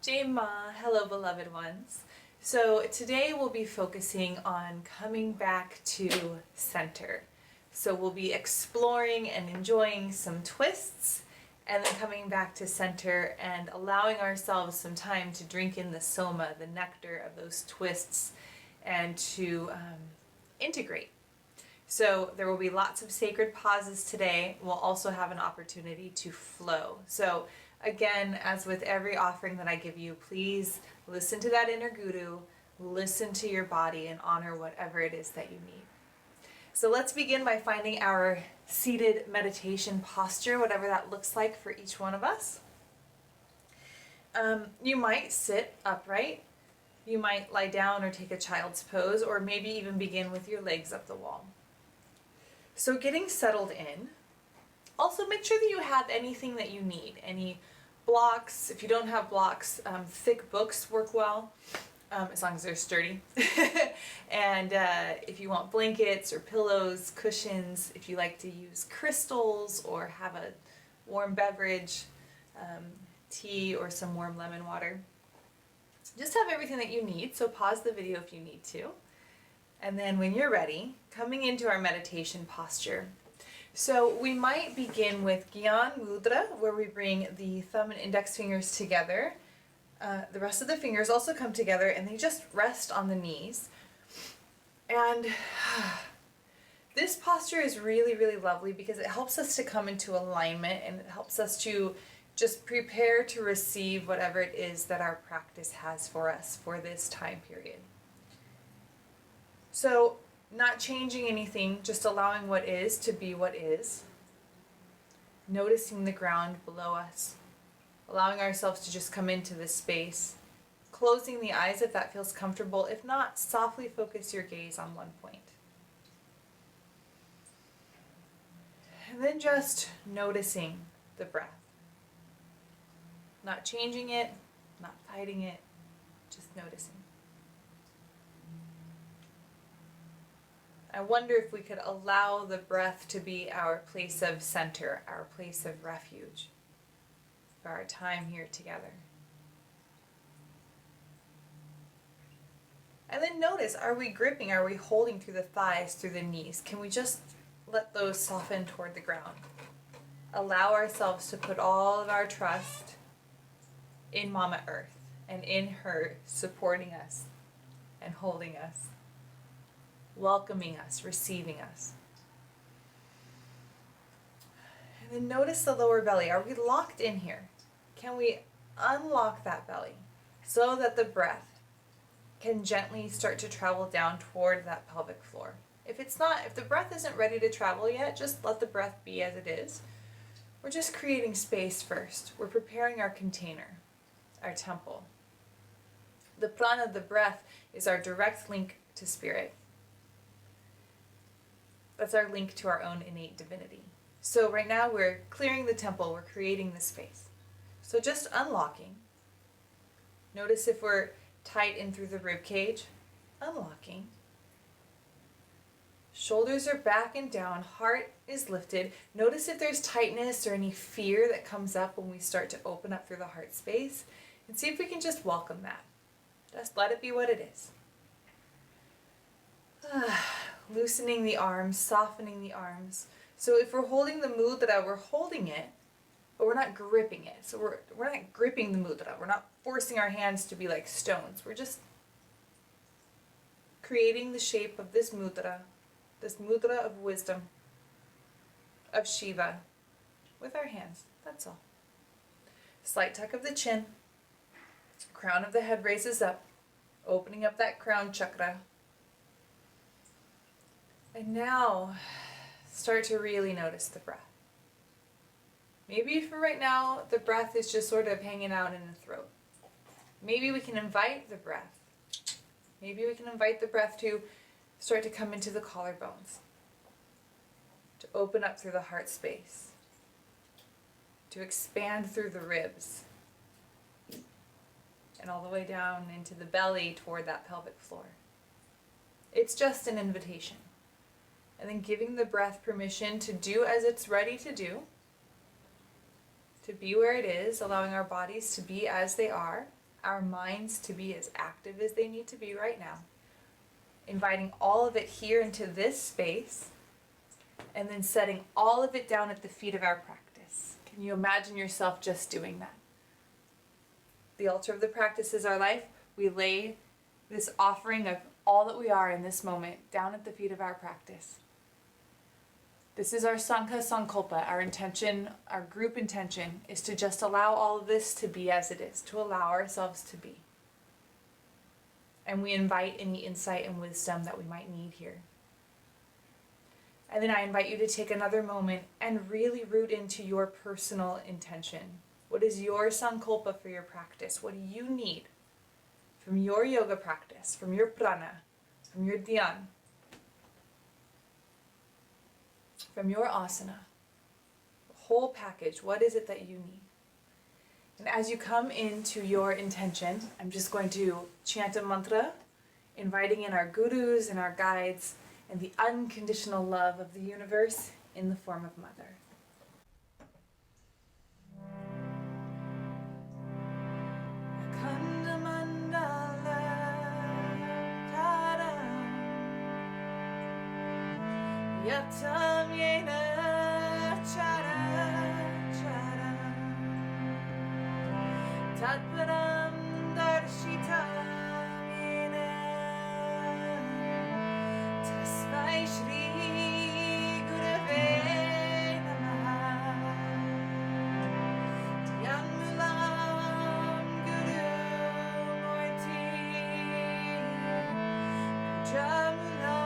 Jai Ma, hello beloved ones. So today we'll be focusing on coming back to center. So we'll be exploring and enjoying some twists and then coming back to center and allowing ourselves some time to drink in the soma, the nectar of those twists, and to integrate. So there will be lots of sacred pauses today. We'll also have an opportunity to flow. So again, as with every offering that I give you, please listen to that inner guru, listen to your body, and honor whatever it is that you need. So let's begin by finding our seated meditation posture, whatever that looks like for each one of us. You might sit upright. You might lie down or take a child's pose, or maybe even begin with your legs up the wall. So getting settled in. Also make sure that you have anything that you need. Any blocks. If you don't have blocks, thick books work well, as long as they're sturdy. And if you want blankets or pillows, cushions, if you like to use crystals or have a warm beverage, tea or some warm lemon water. Just have everything that you need, so pause the video if you need to. And then when you're ready, coming into our meditation posture. So we might begin with Gyan Mudra, where we bring the thumb and index fingers together. The rest of the fingers also come together and they just rest on the knees. And this posture is really, really lovely because it helps us to come into alignment and it helps us to just prepare to receive whatever it is that our practice has for us for this time period. So, not changing anything, just allowing what is to be what is. Noticing the ground below us. Allowing ourselves to just come into this space. Closing the eyes if that feels comfortable. If not, softly focus your gaze on one point. And then just noticing the breath. Not changing it, not fighting it, just noticing. I wonder if we could allow the breath to be our place of center, our place of refuge for our time here together. And then notice, are we gripping, are we holding through the thighs, through the knees? Can we just let those soften toward the ground? Allow ourselves to put all of our trust in Mama Earth and in her supporting us and holding us. Welcoming us, receiving us. And then notice the lower belly. Are we locked in here? Can we unlock that belly so that the breath can gently start to travel down toward that pelvic floor? If the breath isn't ready to travel yet, just let the breath be as it is. We're just creating space first. We're preparing our container, our temple. The prana, the breath, is our direct link to spirit. That's our link to our own innate divinity. So right now we're clearing the temple, we're creating the space. So just unlocking. Notice if we're tight in through the rib cage. Unlocking. Shoulders are back and down, heart is lifted. Notice if there's tightness or any fear that comes up when we start to open up through the heart space. And see if we can just welcome that. Just let it be what it is. Loosening the arms, softening the arms. So if we're holding the mudra, we're holding it, but we're not gripping it. So we're not gripping the mudra. We're not forcing our hands to be like stones. We're just creating the shape of this mudra of wisdom, of Shiva, with our hands. That's all. Slight tuck of the chin. Crown of the head raises up, opening up that crown chakra. And now, start to really notice the breath. Maybe for right now, the breath is just sort of hanging out in the throat. Maybe we can invite the breath. Maybe we can invite the breath to start to come into the collarbones. To open up through the heart space. To expand through the ribs. And all the way down into the belly toward that pelvic floor. It's just an invitation. And then giving the breath permission to do as it's ready to be where it is, allowing our bodies to be as they are, our minds to be as active as they need to be right now. Inviting all of it here into this space, and then setting all of it down at the feet of our practice. Can you imagine yourself just doing that? The altar of the practice is our life. We lay this offering of all that we are in this moment down at the feet of our practice. This is our Sangha Sankalpa. Our intention, our group intention, is to just allow all of this to be as it is, to allow ourselves to be. And we invite any insight and wisdom that we might need here. And then I invite you to take another moment and really root into your personal intention. What is your Sankalpa for your practice? What do you need from your yoga practice, from your prana, from your dhyan, from your asana? The whole package, what is it that you need? And as you come into your intention, I'm just going to chant a mantra, inviting in our gurus and our guides and the unconditional love of the universe in the form of Mother. Yatam yena chara chara tatparam darshitam yena tasmai shri gurave namaha Gyan Mudra guru moiti Jamulam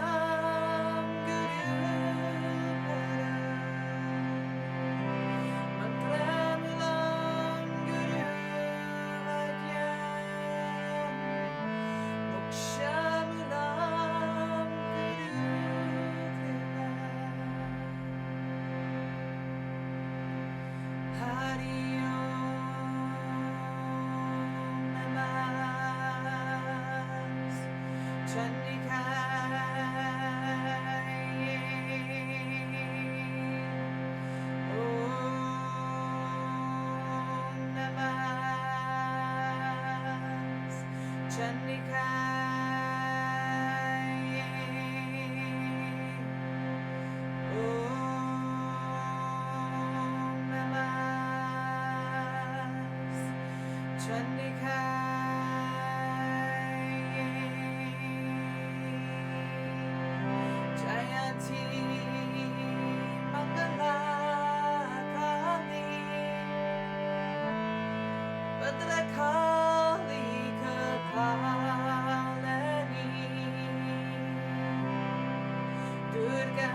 Durga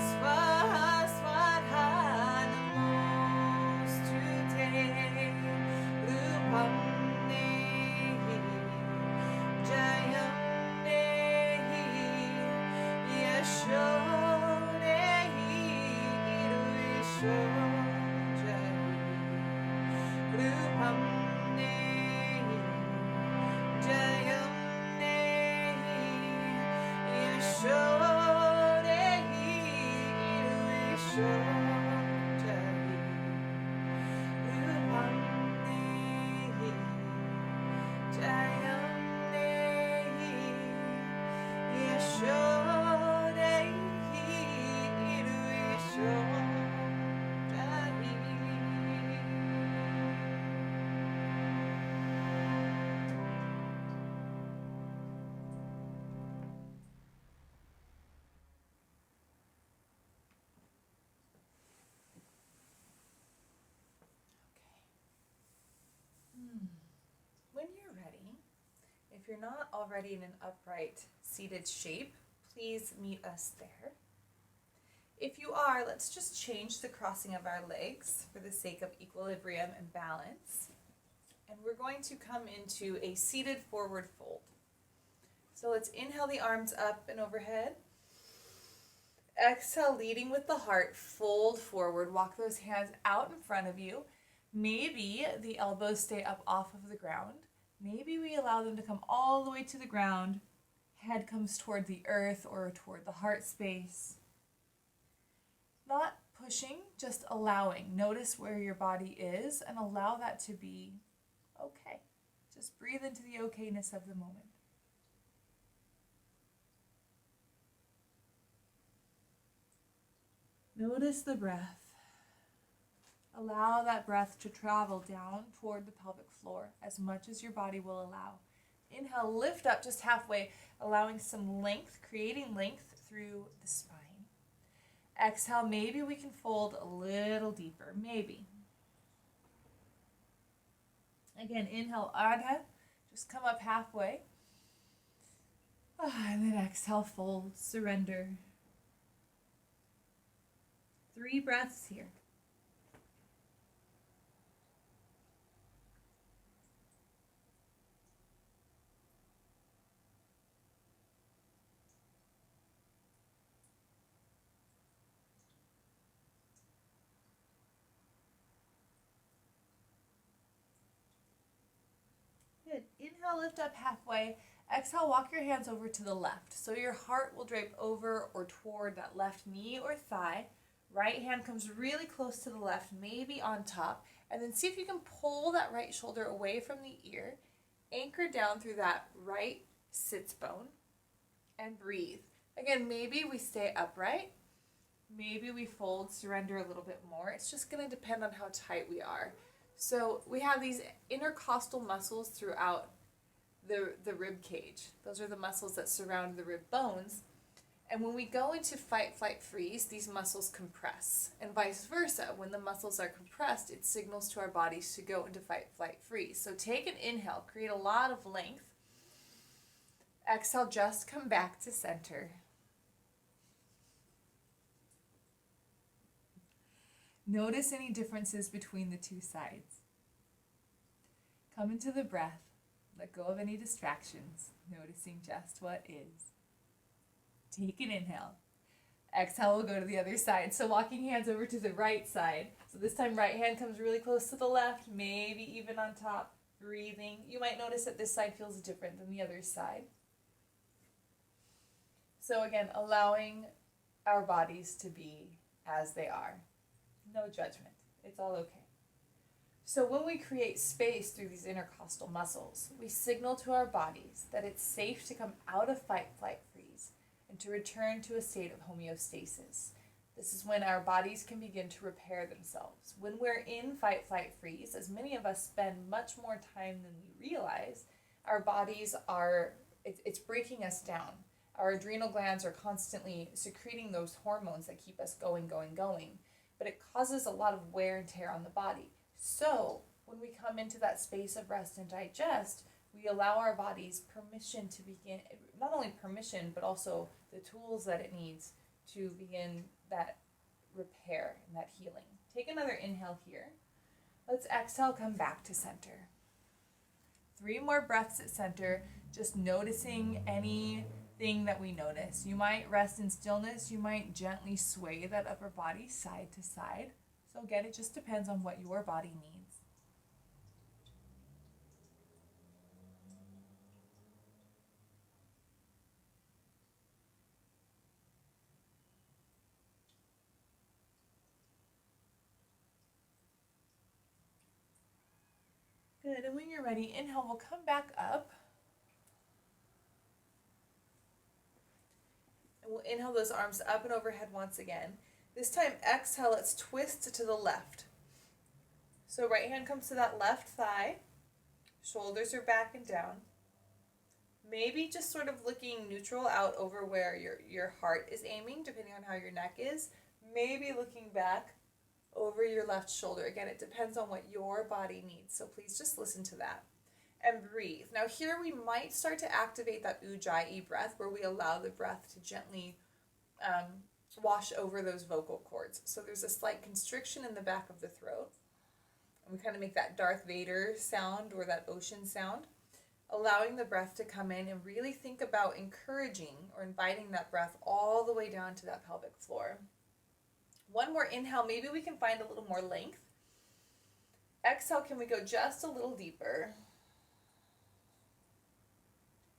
Swaha Swaha Namostute If you're not already in an upright seated shape, please meet us there. If you are, let's just change the crossing of our legs for the sake of equilibrium and balance. And we're going to come into a seated forward fold. So let's inhale the arms up and overhead. Exhale, leading with the heart, fold forward. Walk those hands out in front of you. Maybe the elbows stay up off of the ground. Maybe we allow them to come all the way to the ground. Head comes toward the earth or toward the heart space. Not pushing, just allowing. Notice where your body is and allow that to be okay. Just breathe into the okayness of the moment. Notice the breath. Allow that breath to travel down toward the pelvic floor as much as your body will allow. Inhale, lift up just halfway, allowing some length, creating length through the spine. Exhale, maybe we can fold a little deeper, maybe. Again, inhale, Adha, just come up halfway. And then exhale, fold, surrender. 3 breaths here. Good. Inhale, lift up halfway. Exhale, walk your hands over to the left. So your heart will drape over or toward that left knee or thigh. Right hand comes really close to the left, maybe on top. And then see if you can pull that right shoulder away from the ear. Anchor down through that right sits bone. And breathe. Again, maybe we stay upright. Maybe we fold, surrender a little bit more. It's just going to depend on how tight we are. So we have these intercostal muscles throughout the rib cage. Those are the muscles that surround the rib bones. And when we go into fight, flight, freeze, these muscles compress. And vice versa. When the muscles are compressed, it signals to our bodies to go into fight, flight, freeze. So take an inhale, create a lot of length. Exhale, just come back to center. Notice any differences between the two sides. Come into the breath. Let go of any distractions, noticing just what is. Take an inhale. Exhale, we'll go to the other side. So walking hands over to the right side. So this time right hand comes really close to the left, maybe even on top. Breathing. You might notice that this side feels different than the other side. So again, allowing our bodies to be as they are. No judgment. It's all okay. So when we create space through these intercostal muscles, we signal to our bodies that it's safe to come out of fight, flight, freeze and to return to a state of homeostasis. This is when our bodies can begin to repair themselves. When we're in fight, flight, freeze, as many of us spend much more time than we realize, our bodies it's breaking us down. Our adrenal glands are constantly secreting those hormones that keep us going, but it causes a lot of wear and tear on the body. So when we come into that space of rest and digest, we allow our bodies permission to begin, not only permission, but also the tools that it needs to begin that repair and that healing. Take another inhale here. Let's exhale, come back to center. 3 more breaths at center, just noticing anything that we notice. You might rest in stillness, you might gently sway that upper body side to side. So again, it just depends on what your body needs. Good, and when you're ready, inhale, we'll come back up. And we'll inhale those arms up and overhead once again. This time, exhale, let's twist to the left. So right hand comes to that left thigh. Shoulders are back and down. Maybe just sort of looking neutral out over where your heart is aiming, depending on how your neck is. Maybe looking back over your left shoulder. Again, it depends on what your body needs. So please just listen to that. And breathe. Now here we might start to activate that Ujjayi breath, where we allow the breath to gently wash over those vocal cords. So there's a slight constriction in the back of the throat. And we kind of make that Darth Vader sound or that ocean sound. Allowing the breath to come in and really think about encouraging or inviting that breath all the way down to that pelvic floor. One more inhale, maybe we can find a little more length. Exhale, can we go just a little deeper?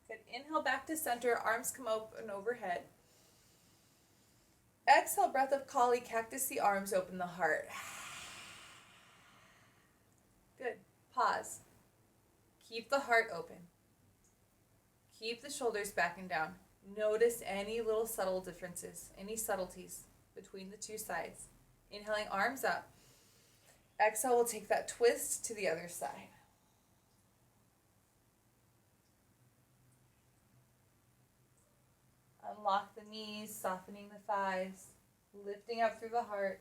Good. Inhale back to center, arms come open overhead. Exhale, breath of Kali, cactus the arms, open the heart. Good. Pause. Keep the heart open. Keep the shoulders back and down. Notice any little subtle differences, any subtleties between the two sides. Inhaling, arms up. Exhale, we'll take that twist to the other side. Unlock the knees, softening the thighs, lifting up through the heart.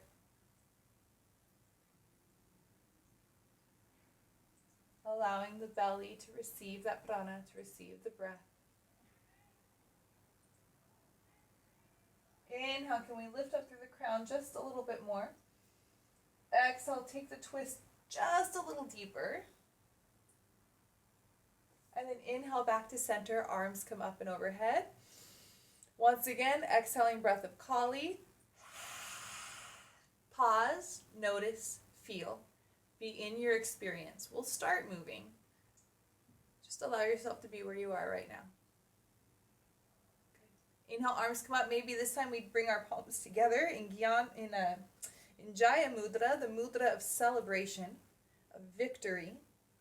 Allowing the belly to receive that prana, to receive the breath. Inhale, can we lift up through the crown just a little bit more? Exhale, take the twist just a little deeper. And then inhale back to center, arms come up and overhead. Once again, exhaling, breath of Kali. Pause, notice, feel. Be in your experience. We'll start moving. Just allow yourself to be where you are right now. Okay. Inhale, arms come up. Maybe this time we bring our palms together in Gyan, in Gyan Mudra, the mudra of celebration, of victory.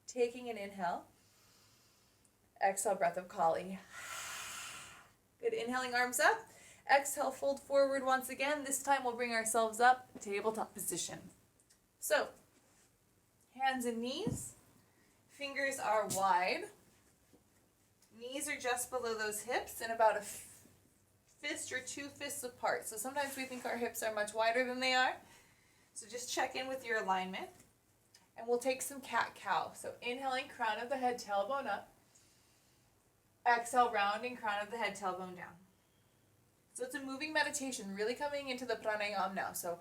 Taking an inhale. Exhale, breath of Kali. Good. Inhaling, arms up. Exhale, fold forward once again. This time we'll bring ourselves up, tabletop position. So, hands and knees. Fingers are wide. Knees are just below those hips and about a fist or 2 fists apart. So sometimes we think our hips are much wider than they are. So just check in with your alignment. And we'll take some cat-cow. So inhaling, crown of the head, tailbone up. Exhale, rounding crown of the head, tailbone down. So it's a moving meditation, really coming into the pranayama now. So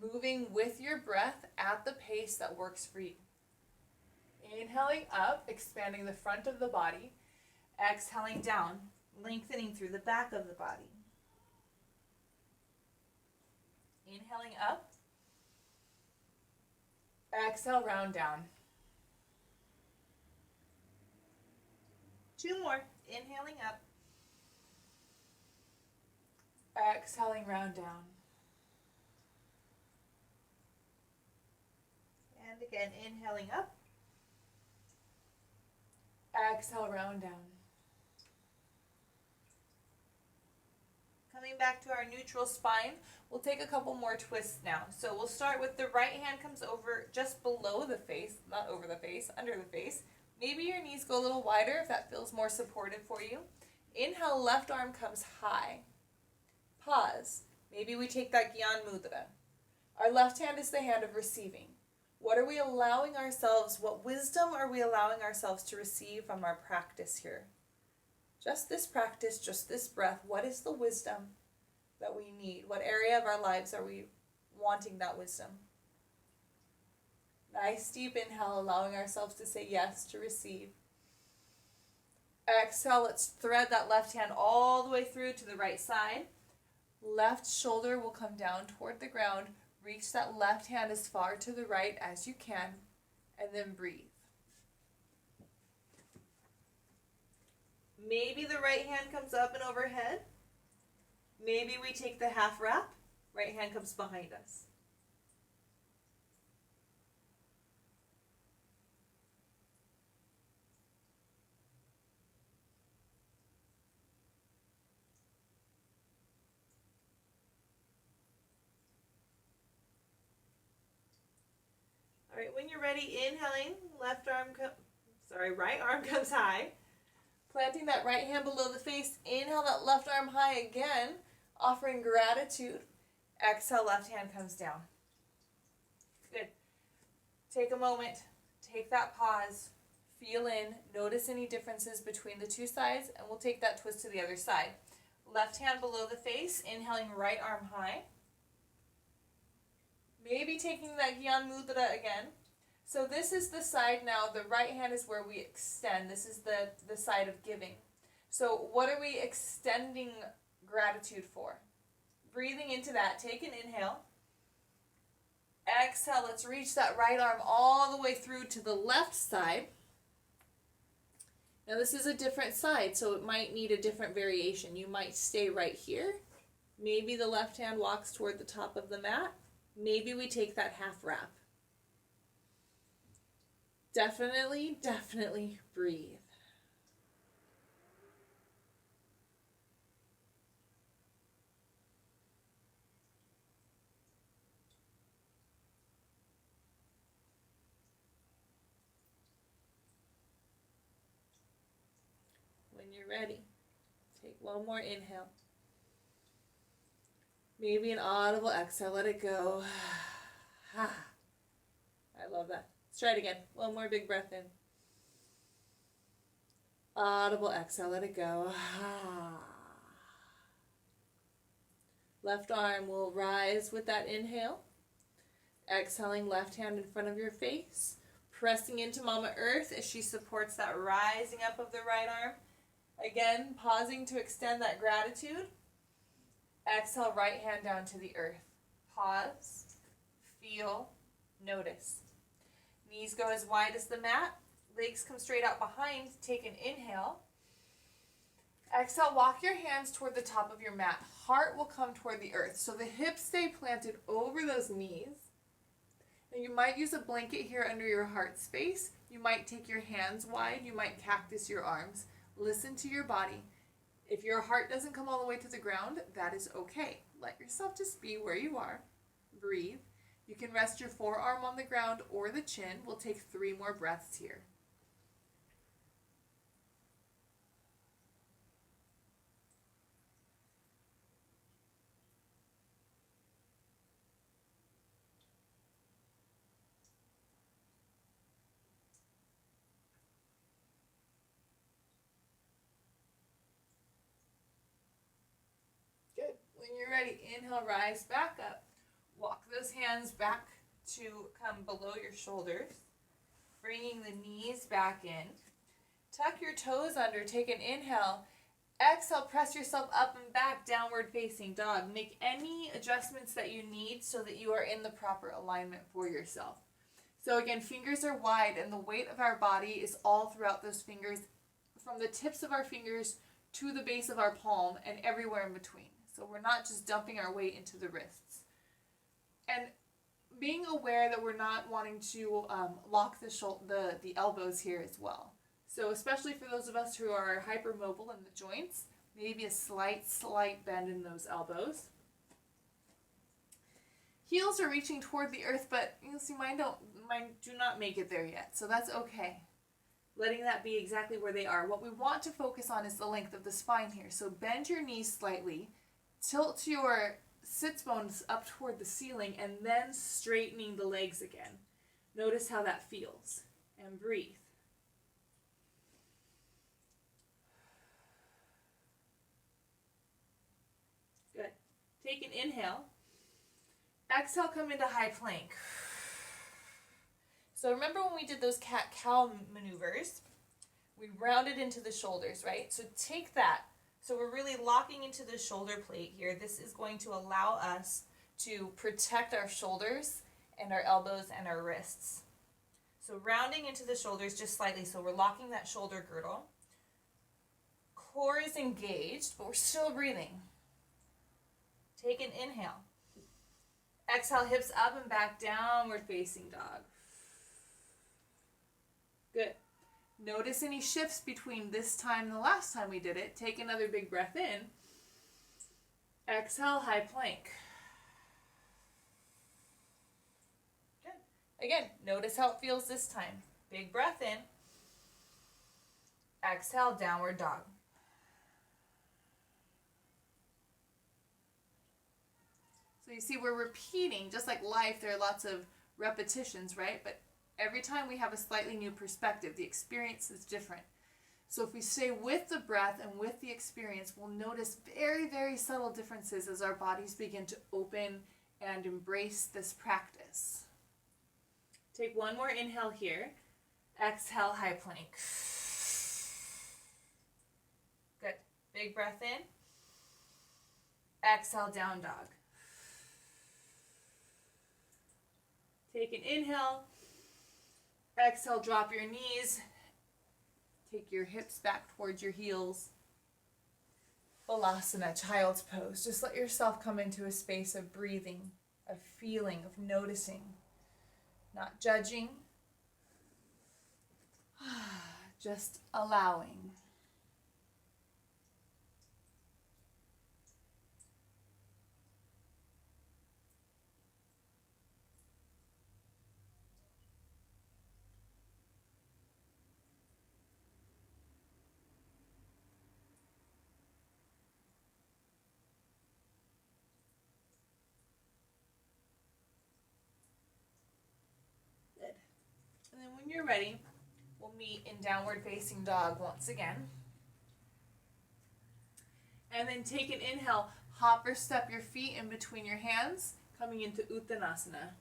moving with your breath at the pace that works for you. Inhaling up, expanding the front of the body. Exhaling down, lengthening through the back of the body. Inhaling up. Exhale, round down. 2 more. Inhaling up. Exhaling, round down. And again, inhaling up. Exhale, round down. Coming back to our neutral spine, we'll take a couple more twists now. So we'll start with the right hand comes over just below the face, not over the face, under the face. Maybe your knees go a little wider if that feels more supportive for you. Inhale, left arm comes high. Pause. Maybe we take that Gyan Mudra. Our left hand is the hand of receiving. What are we allowing ourselves, what wisdom are we allowing ourselves to receive from our practice here? Just this practice, just this breath, what is the wisdom that we need? What area of our lives are we wanting that wisdom? Nice deep inhale, allowing ourselves to say yes, to receive. Exhale, let's thread that left hand all the way through to the right side. Left shoulder will come down toward the ground. Reach that left hand as far to the right as you can, and then breathe. Maybe the right hand comes up and overhead. Maybe we take the half wrap. Right hand comes behind us. All right, when you're ready, inhaling, right arm comes high. Planting that right hand below the face, inhale that left arm high again, offering gratitude. Exhale, left hand comes down. Good. Take a moment, take that pause, feel in, notice any differences between the two sides, and we'll take that twist to the other side. Left hand below the face, inhaling right arm high. Maybe taking that Gyan Mudra again. So this is the side now, the right hand is where we extend. This is the side of giving. So what are we extending gratitude for? Breathing into that, take an inhale. Exhale, let's reach that right arm all the way through to the left side. Now this is a different side, so it might need a different variation. You might stay right here, Maybe the left hand walks toward the top of the mat. Maybe we take that half wrap. Definitely, definitely breathe. When you're ready, take one more inhale. Maybe an audible exhale. Let it go. I love that. Let's try it again. One more big breath in. Audible exhale. Let it go. Left arm will rise with that inhale. Exhaling, left hand in front of your face. Pressing into Mama Earth as she supports that rising up of the right arm. Again, pausing to extend that gratitude. Exhale, right hand down to the earth. Pause, feel, notice. Knees go as wide as the mat. Legs come straight out behind. Take an inhale. Exhale, walk your hands toward the top of your mat. Heart will come toward the earth. So the hips stay planted over those knees. And you might use a blanket here under your heart space. You might take your hands wide. You might cactus your arms. Listen to your body. If your heart doesn't come all the way to the ground, that is okay. Let yourself just be where you are. Breathe. You can rest your forearm on the ground or the chin. We'll take 3 more breaths here. Good. When you're ready, inhale, rise back up. Walk those hands back to come below your shoulders. Bringing the knees back in. Tuck your toes under. Take an inhale. Exhale, press yourself up and back, downward facing dog. Make any adjustments that you need so that you are in the proper alignment for yourself. So again, fingers are wide and the weight of our body is all throughout those fingers, from the tips of our fingers to the base of our palm and everywhere in between. So we're not just dumping our weight into the wrists. And being aware that we're not wanting to lock the elbows here as well. So especially for those of us who are hypermobile in the joints, maybe a slight bend in those elbows. Heels are reaching toward the earth, but you'll see mine do not make it there yet. So that's okay. Letting that be exactly where they are. What we want to focus on is the length of the spine here. So bend your knees slightly, tilt your sits bones up toward the ceiling, and then straightening the legs again. Notice how that feels. And breathe. Good. Take an inhale. Exhale, come into high plank. So remember when we did those cat-cow maneuvers, we rounded into the shoulders, right? So take that. So we're really locking into the shoulder plate here. This is going to allow us to protect our shoulders and our elbows and our wrists. So rounding into the shoulders just slightly. So we're locking that shoulder girdle. Core is engaged, but we're still breathing. Take an inhale. Exhale, hips up and back, downward facing dog. Good. Notice any shifts between this time and the last time we did it. Take another big breath in. Exhale, high plank. Good. Again, notice how it feels this time. Big breath in. Exhale, downward dog. So you see we're repeating, just like life, there are lots of repetitions, right? But every time we have a slightly new perspective, the experience is different. So if we stay with the breath and with the experience, we'll notice very, very subtle differences as our bodies begin to open and embrace this practice. Take one more inhale here. Exhale, high plank. Good. Big breath in. Exhale, down dog. Take an inhale. Exhale, drop your knees. Take your hips back towards your heels. Balasana, child's pose. Just let yourself come into a space of breathing, of feeling, of noticing, not judging, just allowing. Good. And then when you're ready, we'll meet in downward facing dog once again. And then take an inhale, hop or step your feet in between your hands, coming into Uttanasana.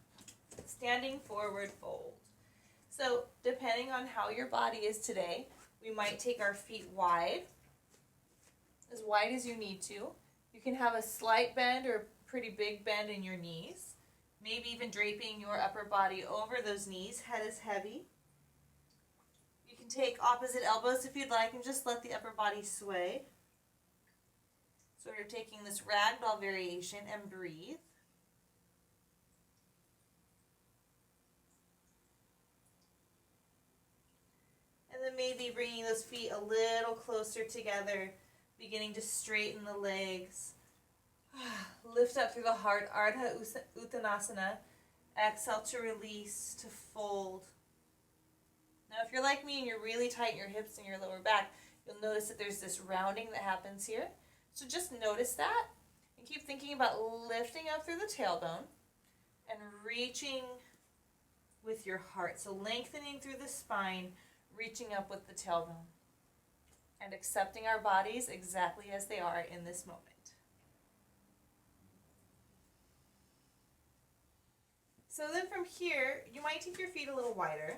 Standing forward fold. So depending on how your body is today, we might take our feet wide as you need to. You can have a slight bend or pretty big bend in your knees. Maybe even draping your upper body over those knees. Head is heavy. You can take opposite elbows if you'd like and just let the upper body sway. So we're taking this ragdoll variation and breathe. And then maybe bringing those feet a little closer together, beginning to straighten the legs. Lift up through the heart, Ardha Uttanasana. Exhale to release, to fold. Now if you're like me and you're really tight in your hips and your lower back, you'll notice that there's this rounding that happens here. So just notice that and keep thinking about lifting up through the tailbone and reaching with your heart. So lengthening through the spine, reaching up with the tailbone, and accepting our bodies exactly as they are in this moment. So then from here, you might take your feet a little wider.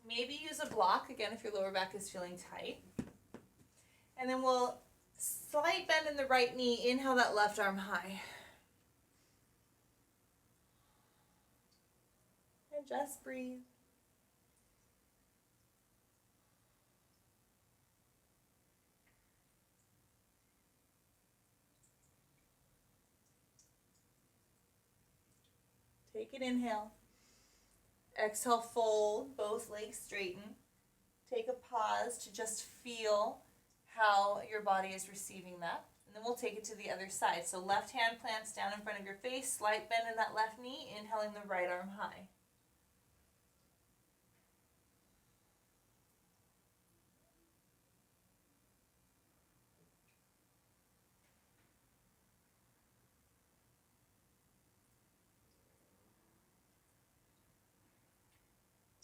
Maybe use a block, again, if your lower back is feeling tight. And then we'll slight bend in the right knee. Inhale that left arm high. And just breathe. Take an inhale. Exhale, fold, both legs straighten. Take a pause to just feel how your body is receiving that. And then we'll take it to the other side. So left hand plants down in front of your face, slight bend in that left knee, inhaling the right arm high.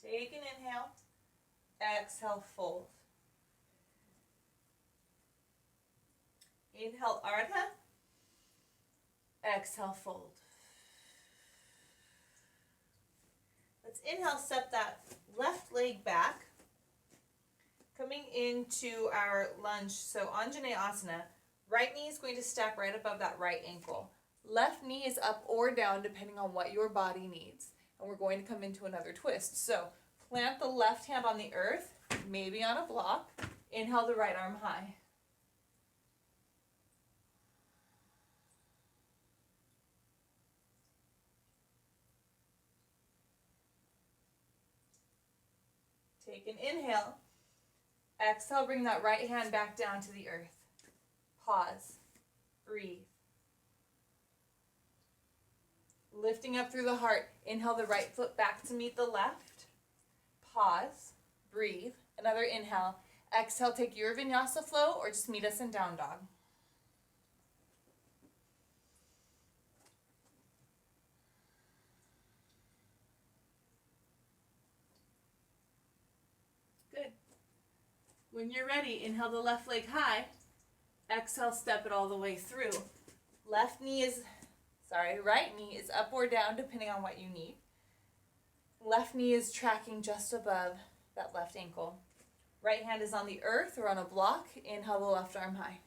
Take an inhale. Exhale, fold. Inhale, Ardha. Exhale, fold. Let's inhale, step that left leg back. Coming into our lunge, so Anjaneyasana, right knee is going to stack right above that right ankle. Left knee is up or down depending on what your body needs. And we're going to come into another twist. So plant the left hand on the earth, maybe on a block. Inhale the right arm high. Take an inhale. Exhale, bring that right hand back down to the earth. Pause. Breathe. Lifting up through the heart. Inhale the right foot back to meet the left. Pause. Breathe. Another inhale. Exhale, take your vinyasa flow or just meet us in down dog. Good. When you're ready, inhale the left leg high. Exhale, step it all the way through. Right knee is up or down depending on what you need. Left knee is tracking just above that left ankle. Right hand is on the earth or on a block. Inhale the left arm high.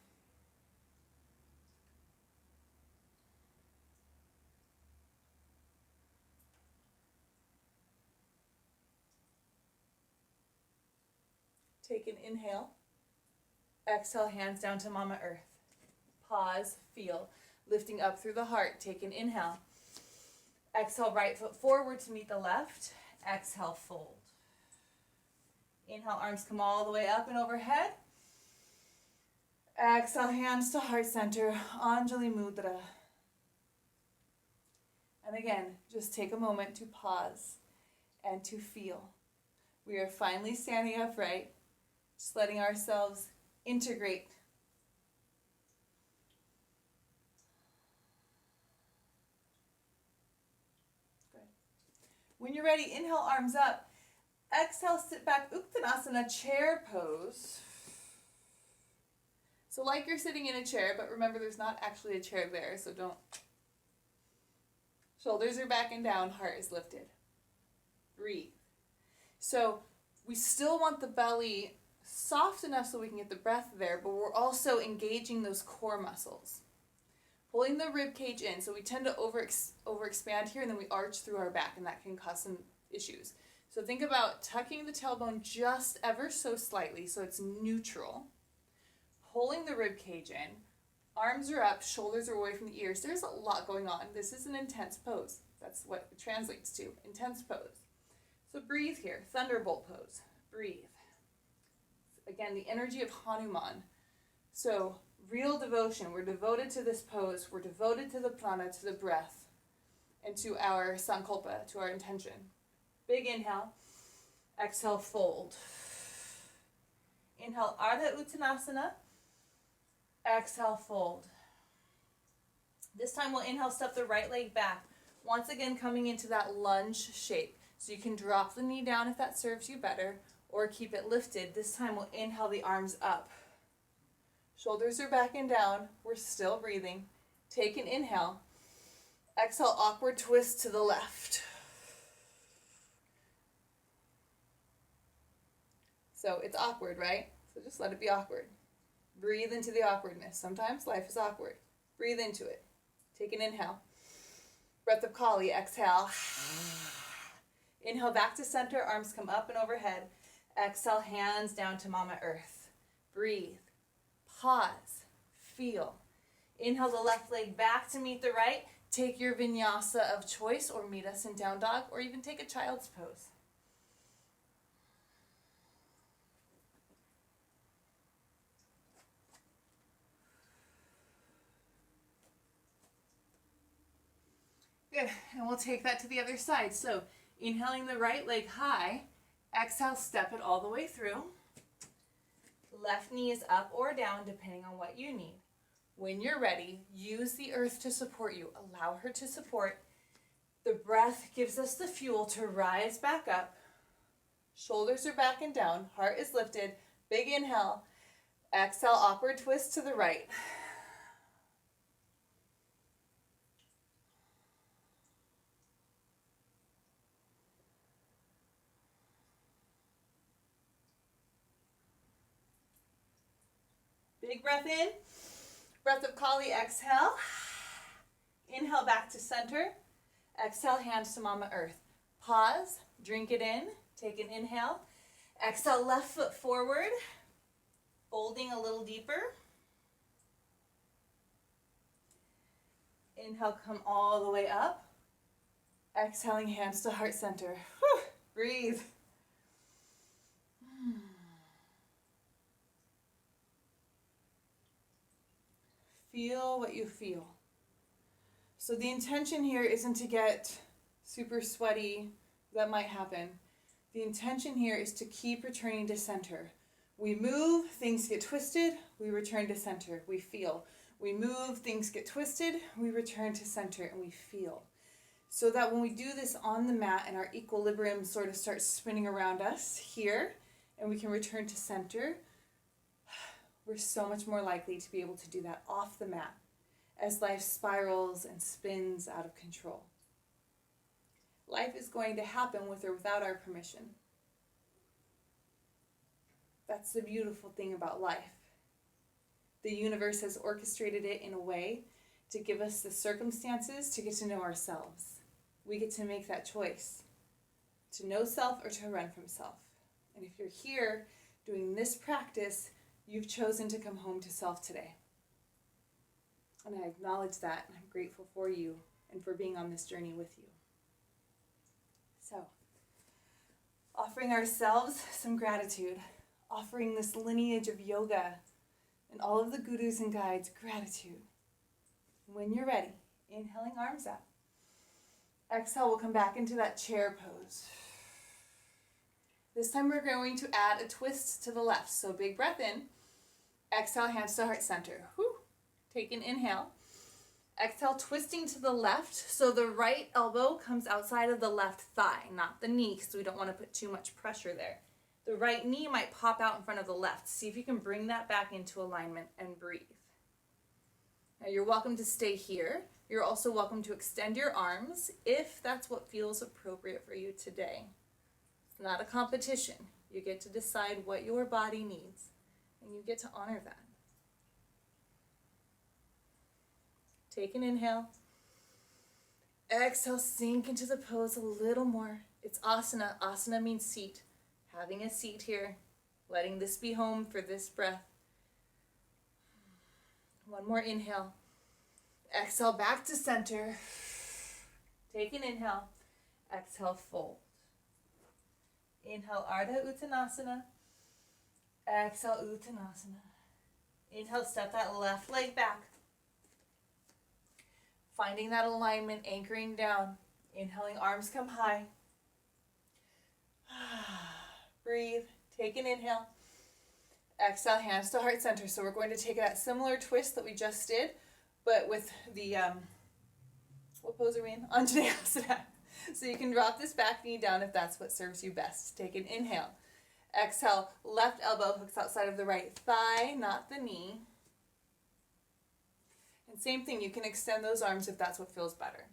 Take an inhale. Exhale, hands down to Mama Earth. Pause, feel. Lifting up through the heart. Take an inhale. Exhale, right foot forward to meet the left. Exhale, fold. Inhale, arms come all the way up and overhead. Exhale, hands to heart center. Anjali Mudra. And again, just take a moment to pause and to feel. We are finally standing upright, just letting ourselves integrate. Good. When you're ready, inhale, arms up. Exhale, sit back, Uttanasana, chair pose. So like you're sitting in a chair, but remember there's not actually a chair there, so don't. Shoulders are back and down, heart is lifted. Breathe. So we still want the belly soft enough so we can get the breath there, but we're also engaging those core muscles. Pulling the rib cage in, so we tend to overexpand here and then we arch through our back, and that can cause some issues. So think about tucking the tailbone just ever so slightly so it's neutral. Pulling the rib cage in, arms are up, shoulders are away from the ears. There's a lot going on. This is an intense pose. That's what it translates to, intense pose. So breathe here, thunderbolt pose, breathe. Again, the energy of Hanuman. So real devotion, we're devoted to this pose, we're devoted to the prana, to the breath, and to our sankalpa, to our intention. Big inhale, exhale, fold. Inhale, Ardha Uttanasana, exhale, fold. This time we'll inhale, step the right leg back. Once again, coming into that lunge shape. So you can drop the knee down if that serves you better, or keep it lifted. This time we'll inhale the arms up. Shoulders are back and down. We're still breathing. Take an inhale. Exhale, awkward twist to the left. So it's awkward, right? So just let it be awkward. Breathe into the awkwardness. Sometimes life is awkward. Breathe into it. Take an inhale. Breath of Kali, exhale. Inhale back to center, arms come up and overhead. Exhale, hands down to Mama Earth. Breathe. Pause. Feel. Inhale the left leg back to meet the right. Take your vinyasa of choice, or meet us in down dog, or even take a child's pose. Good, and we'll take that to the other side. So inhaling the right leg high, exhale, step it all the way through. Left knee is up or down depending on what you need. When you're ready, use the earth to support you. Allow her to support. The breath gives us the fuel to rise back up. Shoulders are back and down. Heart is lifted. Big inhale. Exhale, awkward twist to the right. Big breath in. Breath of Kali, exhale. Inhale back to center. Exhale, hands to Mama Earth. Pause, drink it in. Take an inhale. Exhale, left foot forward. Folding a little deeper. Inhale, come all the way up. Exhaling, hands to heart center. Whew. Breathe. Feel what you feel. So the intention here isn't to get super sweaty. That might happen. The intention here is to keep returning to center. We move, things get twisted, we return to center, we feel. We move, things get twisted, we return to center, and we feel. So that when we do this on the mat and our equilibrium sort of starts spinning around us here, and we can return to center, we're so much more likely to be able to do that off the mat as life spirals and spins out of control. Life is going to happen with or without our permission. That's the beautiful thing about life. The universe has orchestrated it in a way to give us the circumstances to get to know ourselves. We get to make that choice, to know self or to run from self. And if you're here doing this practice, You've chosen to come home to self today. And I acknowledge that, and I'm grateful for you and for being on this journey with you. So, offering ourselves some gratitude, offering this lineage of yoga and all of the gurus and guides gratitude. When you're ready, inhaling arms up. Exhale, we'll come back into that chair pose. This time we're going to add a twist to the left. So big breath in. Exhale, hands to heart center. Whew. Take an inhale. Exhale, twisting to the left. So the right elbow comes outside of the left thigh, not the knee, because we don't want to put too much pressure there. The right knee might pop out in front of the left. See if you can bring that back into alignment and breathe. Now you're welcome to stay here. You're also welcome to extend your arms if that's what feels appropriate for you today. It's not a competition. You get to decide what your body needs, and you get to honor that. Take an inhale. Exhale, sink into the pose a little more. It's asana. Asana means seat. Having a seat here. Letting this be home for this breath. One more inhale. Exhale, back to center. Take an inhale. Exhale, fold. Inhale, Ardha Uttanasana. Exhale, Uttanasana. Inhale, step that left leg back. Finding that alignment, anchoring down. Inhaling, arms come high. Breathe. Take an inhale. Exhale, hands to heart center. So we're going to take that similar twist that we just did, but with the, what pose are we in? Anjaneyasana. So you can drop this back knee down if that's what serves you best. Take an inhale. Exhale, left elbow hooks outside of the right thigh, not the knee. And same thing, you can extend those arms if that's what feels better.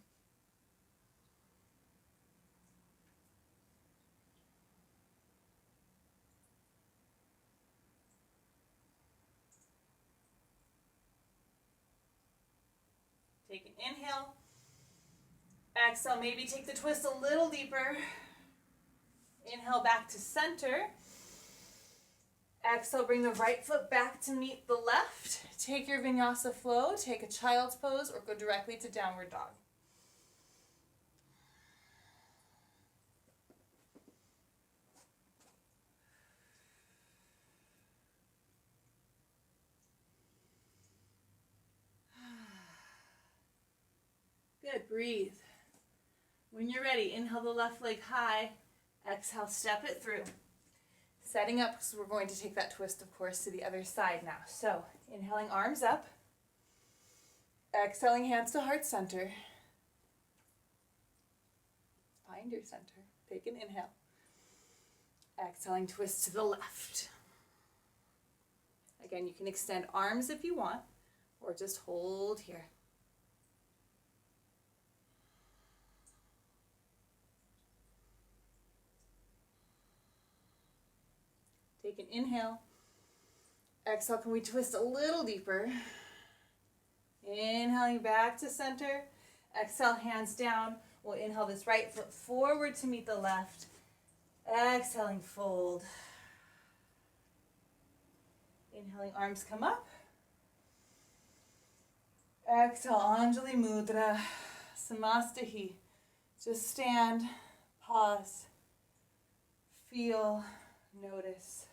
Take an inhale. Exhale, maybe take the twist a little deeper. Inhale back to center. Exhale, bring the right foot back to meet the left. Take your vinyasa flow, take a child's pose, or go directly to downward dog. Good, breathe. When you're ready, inhale the left leg high. Exhale, step it through. Setting up, because we're going to take that twist, of course, to the other side now. So, inhaling arms up. Exhaling hands to heart center. Find your center. Take an inhale. Exhaling, twist to the left. Again, you can extend arms if you want, or just hold here. Take an inhale. Exhale, can we twist a little deeper? Inhaling back to center. Exhale, hands down. We'll inhale this right foot forward to meet the left. Exhaling, fold. Inhaling, arms come up. Exhale, Anjali Mudra, Samastahi. Just stand, pause, feel, notice.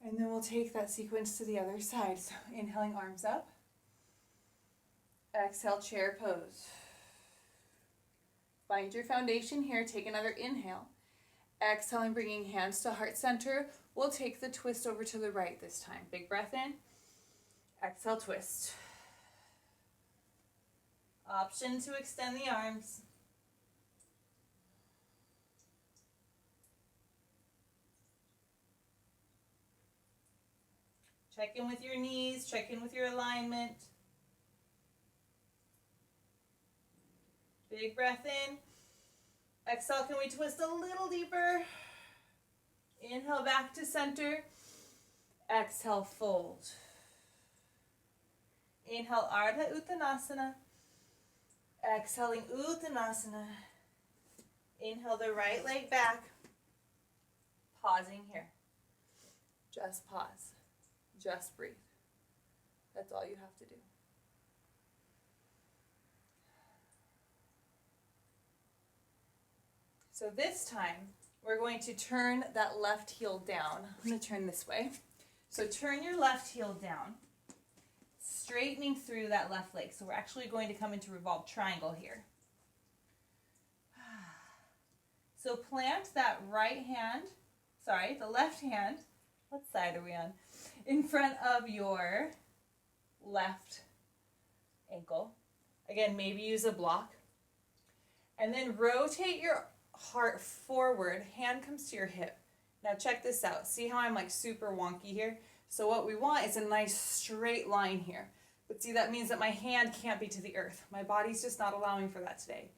And then we'll take that sequence to the other side. So inhaling, arms up. Exhale, chair pose. Find your foundation here. Take another inhale. Exhaling, bringing hands to heart center. We'll take the twist over to the right this time. Big breath in. Exhale, twist. Option to extend the arms. Check in with your knees, check in with your alignment. Big breath in. Exhale, can we twist a little deeper? Inhale back to center. Exhale, fold. Inhale, Ardha Uttanasana. Exhaling Uttanasana. Inhale the right leg back. Pausing here. Just pause. Just breathe. That's all you have to do. So this time, we're going to turn that left heel down. I'm going to turn this way. So turn your left heel down, straightening through that left leg. So we're actually going to come into Revolve Triangle here. So plant that the left hand, what side are we on? In front of your left ankle. Again, maybe use a block. And then rotate your heart forward, hand comes to your hip. Now check this out. See how I'm like super wonky here? So what we want is a nice straight line here. But see, that means that my hand can't be to the earth. My body's just not allowing for that today.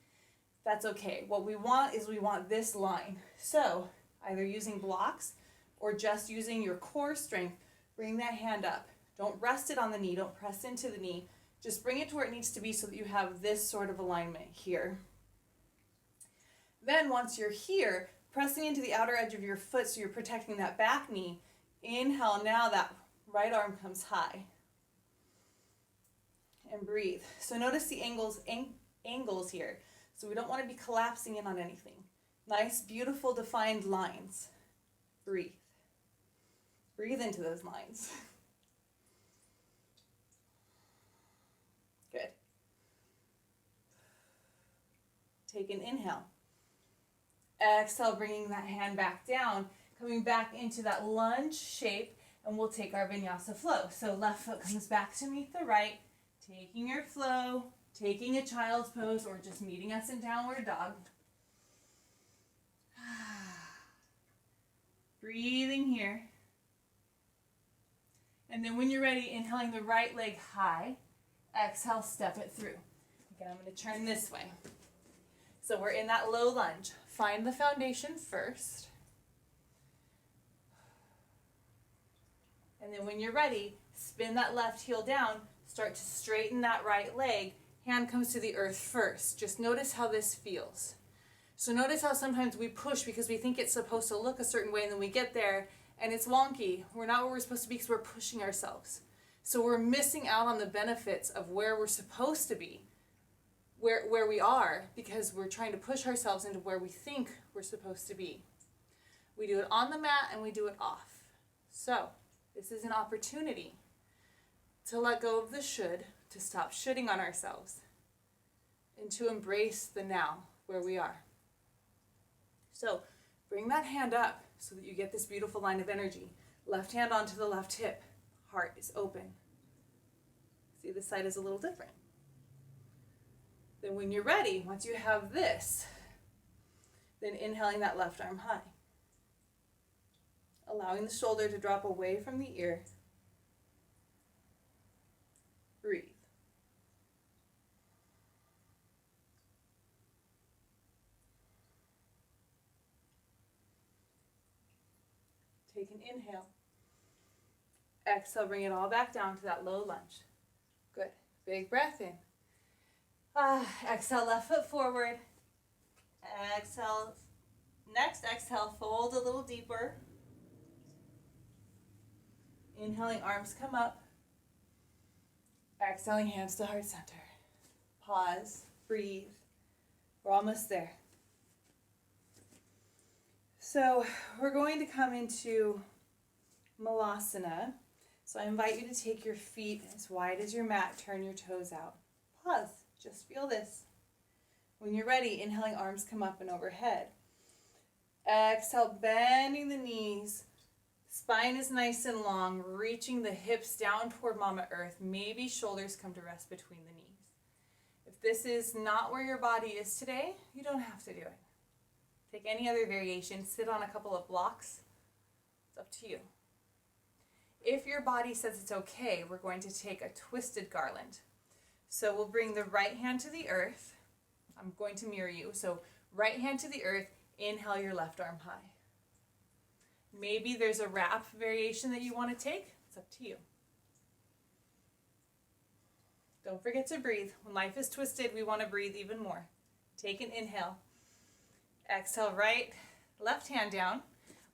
That's okay. What we want is we want this line. So either using blocks or just using your core strength, bring that hand up. Don't rest it on the knee. Don't press into the knee. Just bring it to where it needs to be so that you have this sort of alignment here. Then once you're here, pressing into the outer edge of your foot so you're protecting that back knee, inhale, now that right arm comes high. And breathe. So notice the angles here. So we don't want to be collapsing in on anything. Nice, beautiful, defined lines. Breathe. Breathe into those lines. Good. Take an inhale. Exhale, bringing that hand back down, coming back into that lunge shape, and we'll take our vinyasa flow. So left foot comes back to meet the right, taking your flow, taking a child's pose, or just meeting us in downward dog. Breathing here. And then when you're ready, inhaling the right leg high, exhale, step it through. Again, I'm going to turn this way. So we're in that low lunge. Find the foundation first. And then when you're ready, spin that left heel down, start to straighten that right leg. Hand comes to the earth first. Just notice how this feels. So notice how sometimes we push because we think it's supposed to look a certain way, and then we get there and it's wonky. We're not where we're supposed to be because we're pushing ourselves. So we're missing out on the benefits of where we're supposed to be. Where we are, because we're trying to push ourselves into where we think we're supposed to be. We do it on the mat and we do it off. So this is an opportunity to let go of the should, to stop shoulding on ourselves, and to embrace the now where we are. So bring that hand up so that you get this beautiful line of energy. Left hand onto the left hip. Heart is open. See, this side is a little different. Then when you're ready, once you have this, then inhaling that left arm high. Allowing the shoulder to drop away from the ear. Breathe. Take an inhale. Exhale, bring it all back down to that low lunge. Good. Big breath in. Exhale, left foot forward. Exhale. Next exhale, fold a little deeper. Inhaling, arms come up. Exhaling, hands to heart center. Pause, breathe. We're almost there. So we're going to come into Malasana. So I invite you to take your feet as wide as your mat, turn your toes out. Pause, just feel this. When you're ready, inhaling, arms come up and overhead. Exhale, bending the knees. Spine is nice and long, reaching the hips down toward Mama Earth. Maybe shoulders come to rest between the knees. If this is not where your body is today, you don't have to do it. Take any other variation, sit on a couple of blocks. It's up to you. If your body says it's okay, we're going to take a twisted garland. So we'll bring the right hand to the earth. I'm going to mirror you. So right hand to the earth, inhale your left arm high. Maybe there's a wrap variation that you want to take. It's up to you. Don't forget to breathe. When life is twisted, we want to breathe even more. Take an inhale. Exhale, left hand down.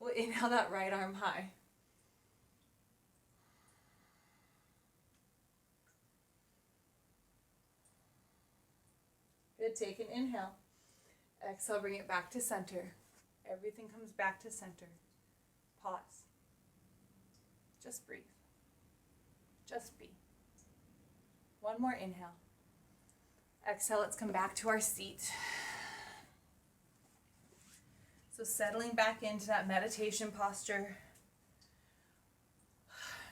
We'll inhale that right arm high. Good, take an inhale. Exhale, bring it back to center. Everything comes back to center. Pause. Just breathe. Just be. One more inhale. Exhale, let's come back to our seat. So settling back into that meditation posture.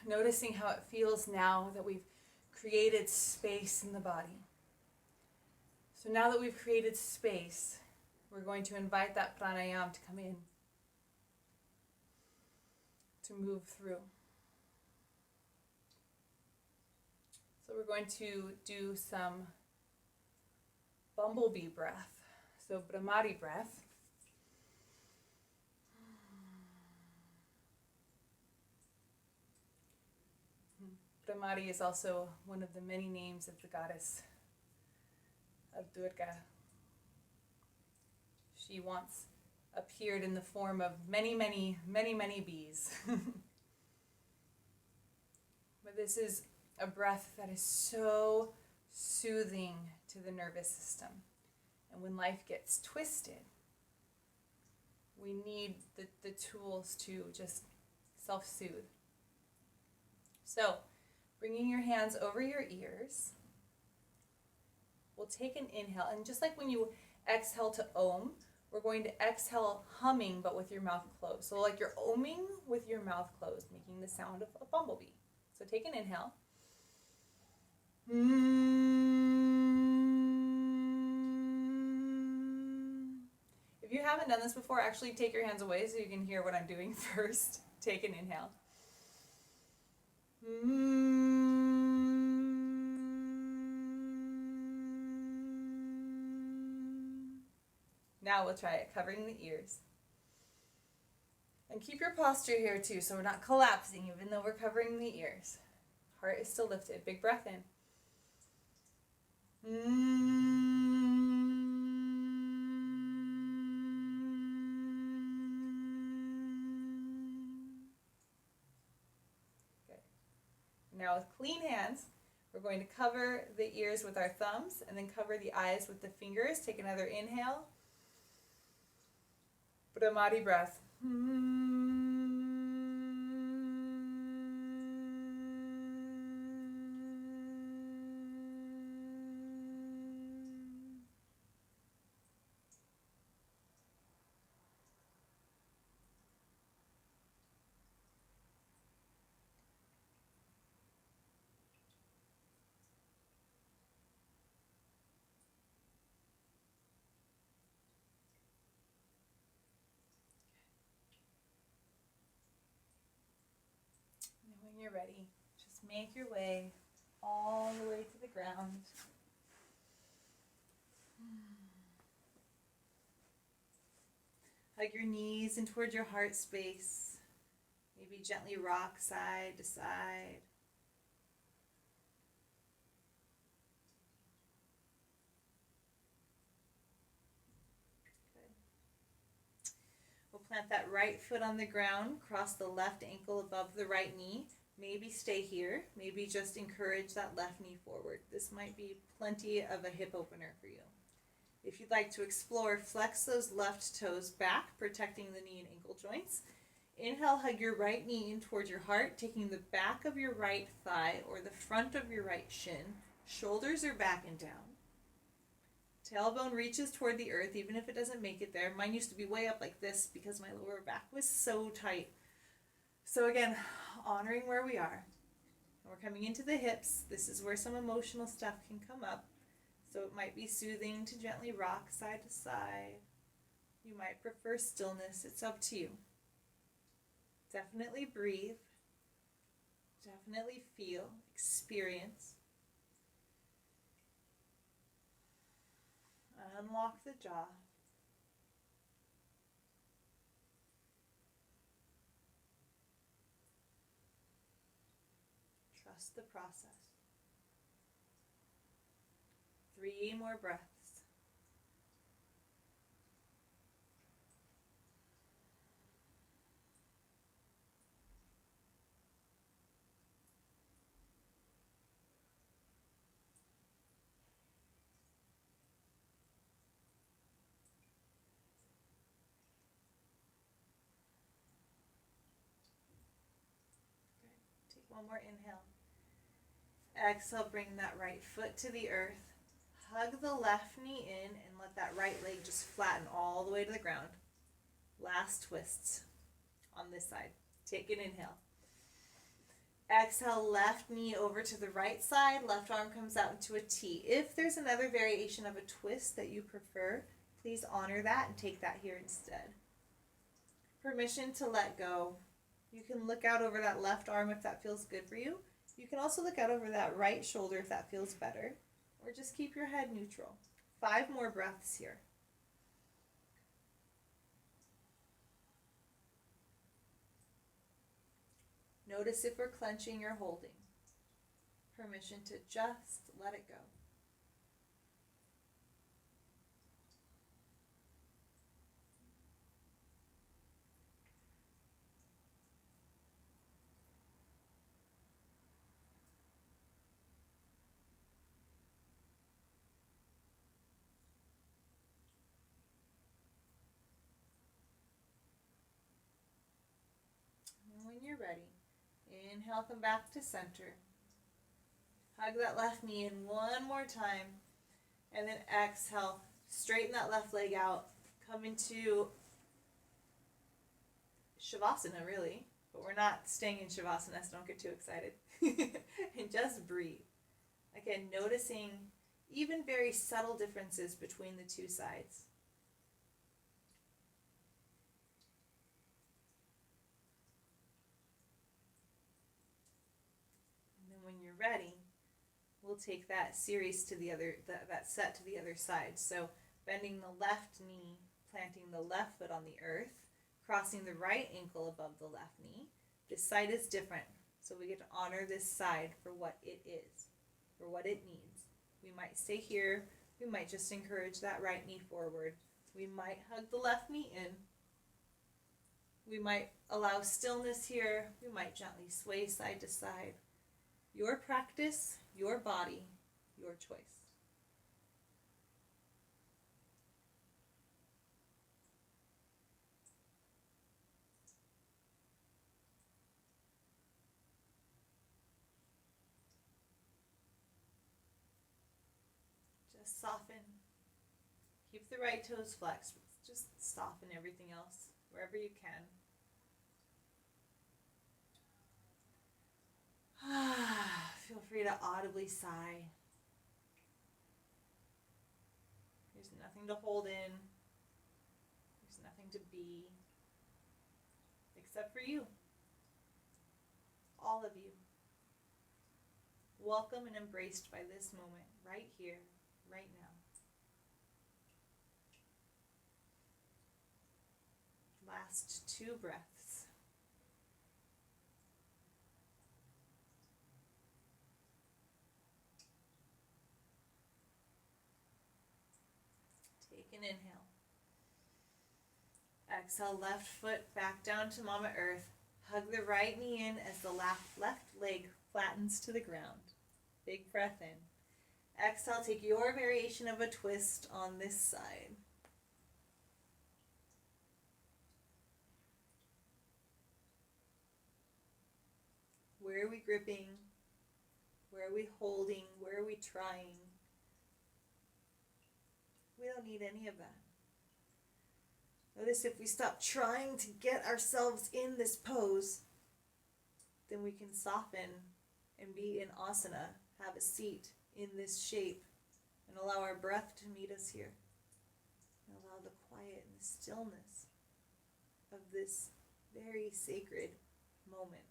Noticing how it feels now that we've created space in the body. So now that we've created space, we're going to invite that pranayama to come in, to move through. So we're going to do some bumblebee breath, so Brahmari breath. Brahmari is also one of the many names of the goddess of Durga. She once appeared in the form of many bees. But this is a breath that is so soothing to the nervous system. And when life gets twisted, we need the tools to just self-soothe. So, bringing your hands over your ears, we'll take an inhale. And just like when you exhale to Om, we're going to exhale humming, but with your mouth closed. So like you're oming with your mouth closed, making the sound of a bumblebee. So take an inhale. If you haven't done this before, actually take your hands away so you can hear what I'm doing first. Take an inhale. Now we'll try it, covering the ears. And keep your posture here too, so we're not collapsing even though we're covering the ears. Heart is still lifted. Big breath in. Good. Now with clean hands, we're going to cover the ears with our thumbs and then cover the eyes with the fingers. Take another inhale. Brahmari breath. When you're ready, just make your way all the way to the ground. Hug your knees in towards your heart space. Maybe gently rock side to side. Good. We'll plant that right foot on the ground, cross the left ankle above the right knee. Maybe stay here. Maybe just encourage that left knee forward. This might be plenty of a hip opener for you. If you'd like to explore, flex those left toes back, protecting the knee and ankle joints. Inhale, hug your right knee in towards your heart, taking the back of your right thigh or the front of your right shin. Shoulders are back and down. Tailbone reaches toward the earth, even if it doesn't make it there. Mine used to be way up like this because my lower back was so tight. So again, honoring where we are. We're coming into the hips. This is where some emotional stuff can come up. So it might be soothing to gently rock side to side. You might prefer stillness. It's up to you. Definitely breathe. Definitely feel, experience. Unlock the jaw. Trust the process. 3 more breaths. Good. Take one more inhale. Exhale, bring that right foot to the earth. Hug the left knee in and let that right leg just flatten all the way to the ground. Last twists on this side. Take an inhale. Exhale, left knee over to the right side. Left arm comes out into a T. If there's another variation of a twist that you prefer, please honor that and take that here instead. Permission to let go. You can look out over that left arm if that feels good for you. You can also look out over that right shoulder if that feels better. Or just keep your head neutral. 5 more breaths here. Notice if we're clenching or holding. Permission to just let it go. And when you're ready, inhale, come back to center. Hug that left knee in one more time. And then exhale, straighten that left leg out. Come into Shavasana, really. But we're not staying in Shavasana, so don't get too excited. And just breathe. Again, noticing even very subtle differences between the two sides. When you're ready, we'll take that series to the other, that set to the other side. So bending the left knee, planting the left foot on the earth, crossing the right ankle above the left knee. This side is different, so we get to honor this side for what it is, for what it needs. We might stay here, we might just encourage that right knee forward. We might hug the left knee in. We might allow stillness here. We might gently sway side to side. Your practice, your body, your choice. Just soften. Keep the right toes flexed. Just soften everything else wherever you can. Feel free to audibly sigh. There's nothing to hold in. There's nothing to be. Except for you. All of you. Welcome and embraced by this moment, right here, right now. Last 2 breaths. Take an inhale. Exhale, left foot back down to Mama Earth. Hug the right knee in as the left leg flattens to the ground. Big breath in. Exhale, take your variation of a twist on this side. Where are we gripping? Where are we holding? Where are we trying? We don't need any of that. Notice if we stop trying to get ourselves in this pose, then we can soften and be in asana, have a seat in this shape, and allow our breath to meet us here. And allow the quiet and the stillness of this very sacred moment.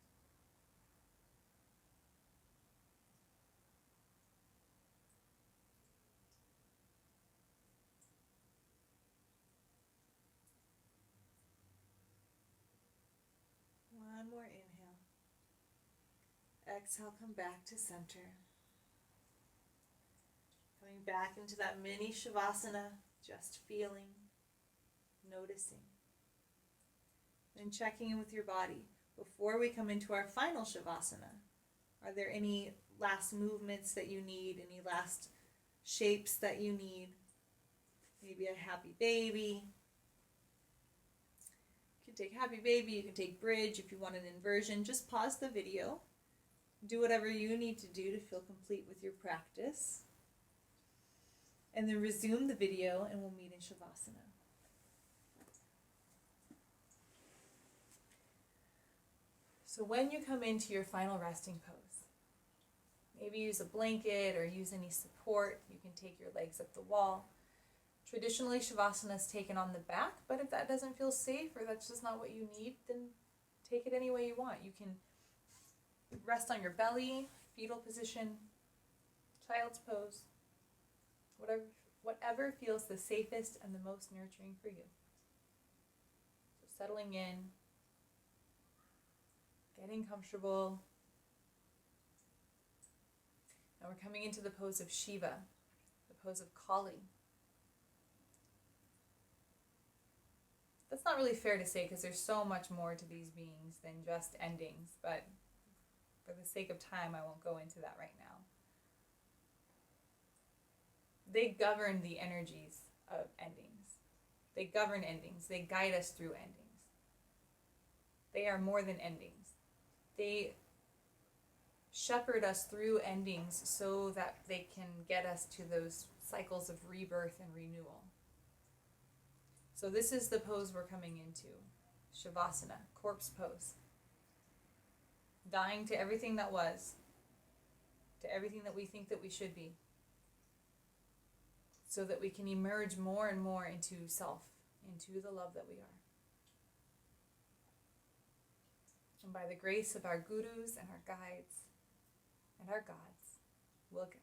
One more inhale. Exhale, come back to center. Coming back into that mini Shavasana, just feeling, noticing. And checking in with your body. Before we come into our final Shavasana, are there any last movements that you need? Any last shapes that you need? Maybe a happy baby. You can take happy baby, you can take bridge. If you want an inversion, just pause the video. Do whatever you need to do to feel complete with your practice. And then resume the video and we'll meet in Shavasana. So when you come into your final resting pose, maybe use a blanket or use any support. You can take your legs up the wall. Traditionally, Shavasana is taken on the back, but if that doesn't feel safe or that's just not what you need, then take it any way you want. You can rest on your belly, fetal position, child's pose, whatever feels the safest and the most nurturing for you. So settling in, getting comfortable. Now we're coming into the pose of Shiva, the pose of Kali. That's not really fair to say because there's so much more to these beings than just endings, but for the sake of time, I won't go into that right now. They govern the energies of endings. They govern endings. They guide us through endings. They are more than endings. They shepherd us through endings so that they can get us to those cycles of rebirth and renewal. So this is the pose we're coming into. Shavasana, corpse pose. Dying to everything that was, to everything that we think that we should be, so that we can emerge more and more into self, into the love that we are. And by the grace of our gurus and our guides and our gods, we'll get there.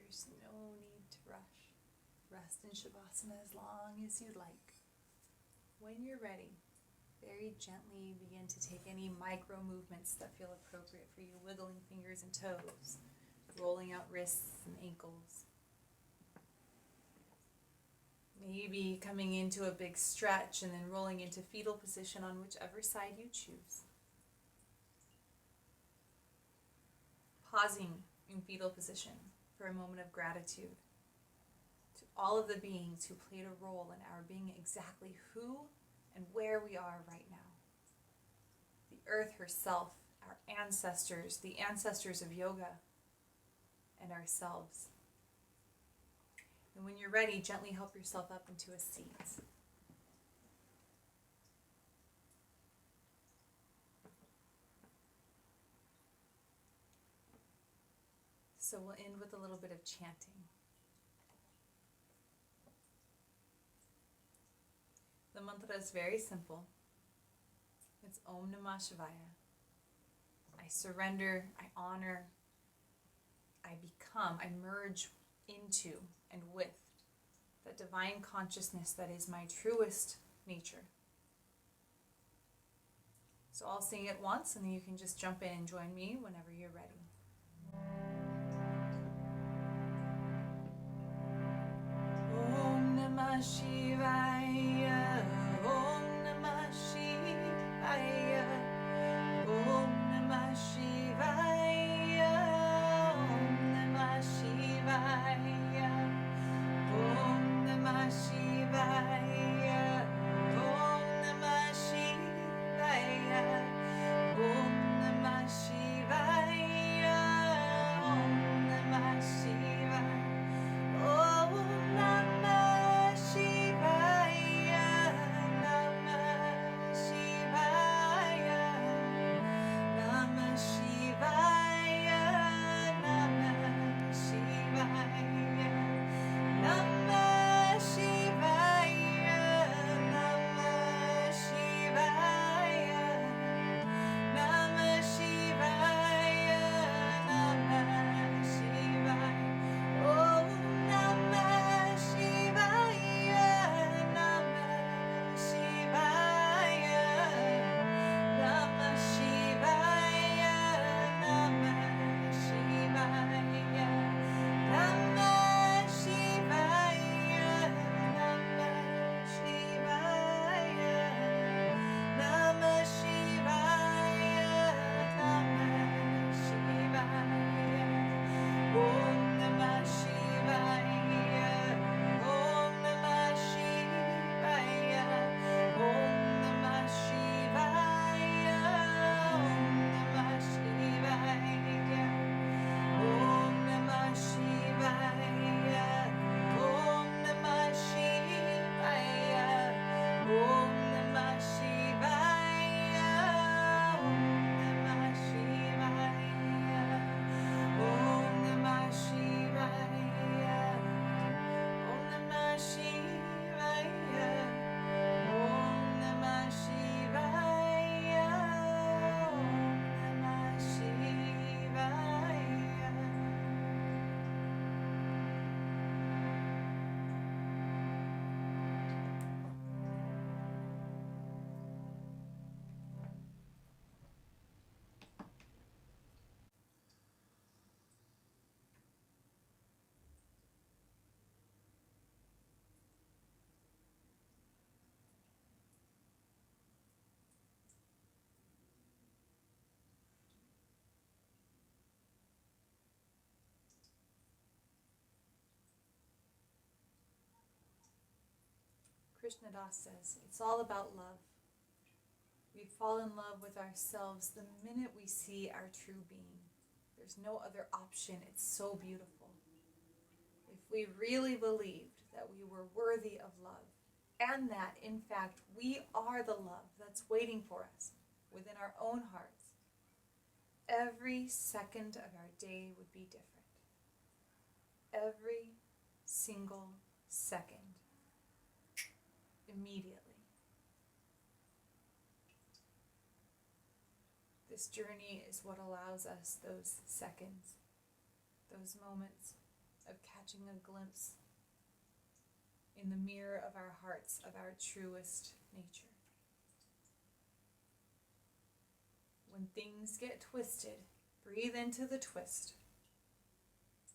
There's no need to rush. Rest in Shavasana as long as you'd like. When you're ready, very gently begin to take any micro movements that feel appropriate for you, wiggling fingers and toes, rolling out wrists and ankles. Maybe coming into a big stretch and then rolling into fetal position on whichever side you choose. Pausing in fetal position for a moment of gratitude to all of the beings who played a role in our being exactly who and where we are right now. The earth herself, our ancestors, the ancestors of yoga, and ourselves. And when you're ready, gently help yourself up into a seat. So we'll end with a little bit of chanting. The mantra is very simple. It's Om Namah Shivaya. I surrender, I honor, I become, I merge into and with that divine consciousness that is my truest nature. So I'll sing it once and then you can just jump in and join me whenever you're ready. Om Namah Shivaya, Om Namah Shivaya, Om Namah Shivaya, Om Namah Shivaya, Om Namah Shivaya, Om Namah Shivaya, Om Namah Shivaya, Om Namah Shivaya. Om Namah Shivaya. Krishna Das says, it's all about love. We fall in love with ourselves the minute we see our true being. There's no other option. It's so beautiful. If we really believed that we were worthy of love, and that, in fact, we are the love that's waiting for us within our own hearts, every second of our day would be different. Every single second. Immediately. This journey is what allows us those seconds, those moments of catching a glimpse in the mirror of our hearts of our truest nature. When things get twisted, breathe into the twist.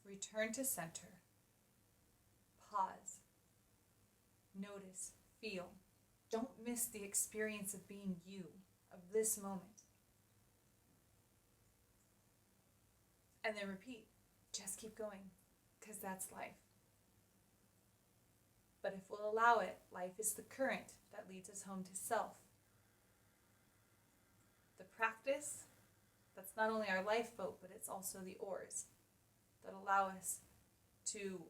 Return to center. Pause. Notice, feel. Don't miss the experience of being you, of this moment. And then repeat. Just keep going, because that's life. But if we'll allow it, life is the current that leads us home to self. The practice, that's not only our lifeboat, but it's also the oars that allow us to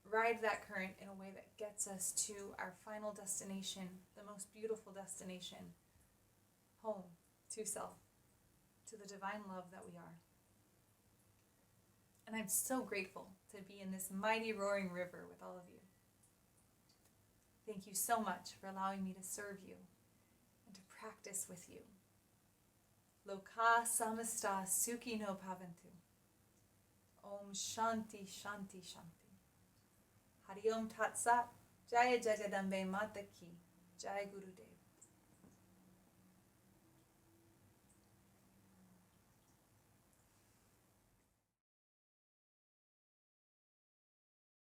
ride that current in a way that gets us to our final destination, the most beautiful destination, home, to self, to the divine love that we are. And I'm so grateful to be in this mighty roaring river with all of you. Thank you so much for allowing me to serve you and to practice with you. Loka samasta sukhino bhavantu. Om shanti shanti shanti. Hari Om Tat Sat. Jaya Jajadambe Mata Ki. Jai Gurudev.